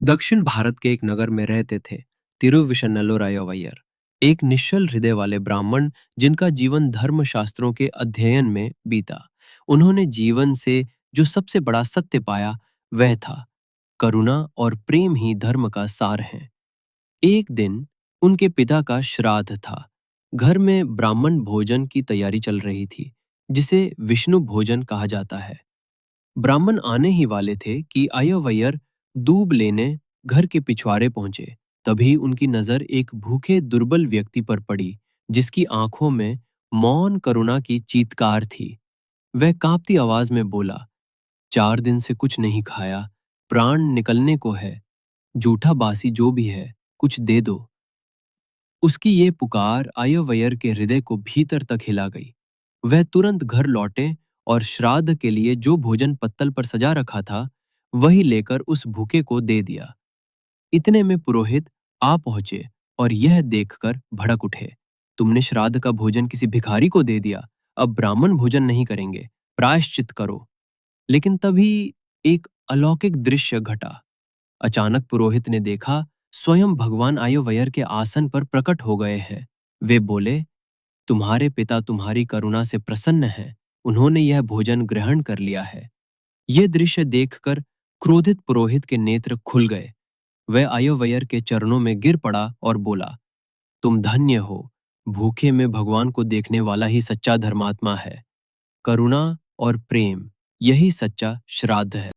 दक्षिण भारत के एक नगर में रहते थे तिरुविशन्नलोराय अय्यर, एक निश्चल हृदय वाले ब्राह्मण जिनका जीवन धर्म शास्त्रों के अध्ययन में बीता। उन्होंने जीवन से जो सबसे बड़ा सत्य पाया वह था करुणा और प्रेम ही धर्म का सार है। एक दिन उनके पिता का श्राद्ध था। घर में ब्राह्मण भोजन की तैयारी चल रही थी, जिसे विष्णु भोजन कहा जाता है। ब्राह्मण आने ही वाले थे कि अय्यर दूब लेने घर के पिछवाड़े पहुंचे। तभी उनकी नजर एक भूखे दुर्बल व्यक्ति पर पड़ी, जिसकी आंखों में मौन करुणा की चीत्कार थी। वह कांपती आवाज में बोला, 4 दिन से कुछ नहीं खाया, प्राण निकलने को है, जूठा बासी जो भी है कुछ दे दो। उसकी ये पुकार अय्यर के हृदय को भीतर तक हिला गई। वह तुरंत घर लौटे और श्राद्ध के लिए जो भोजन पत्तल पर सजा रखा था वही लेकर उस भूखे को दे दिया। इतने में पुरोहित आ पहुंचे और यह देखकर भड़क उठे, तुमने श्राद्ध का भोजन किसी भिखारी को दे दिया, अब ब्राह्मण भोजन नहीं करेंगे, प्रायश्चित करो। लेकिन तभी एक अलौकिक दृश्य घटा। अचानक पुरोहित ने देखा स्वयं भगवान अय्यर के आसन पर प्रकट हो गए हैं। वे बोले, तुम्हारे पिता तुम्हारी करुणा से प्रसन्न हैं, उन्होंने यह भोजन ग्रहण कर लिया है। यह दृश्य देखकर क्रोधित पुरोहित के नेत्र खुल गए। वह अय्यर के चरणों में गिर पड़ा और बोला, तुम धन्य हो, भूखे में भगवान को देखने वाला ही सच्चा धर्मात्मा है। करुणा और प्रेम, यही सच्चा श्राद्ध है।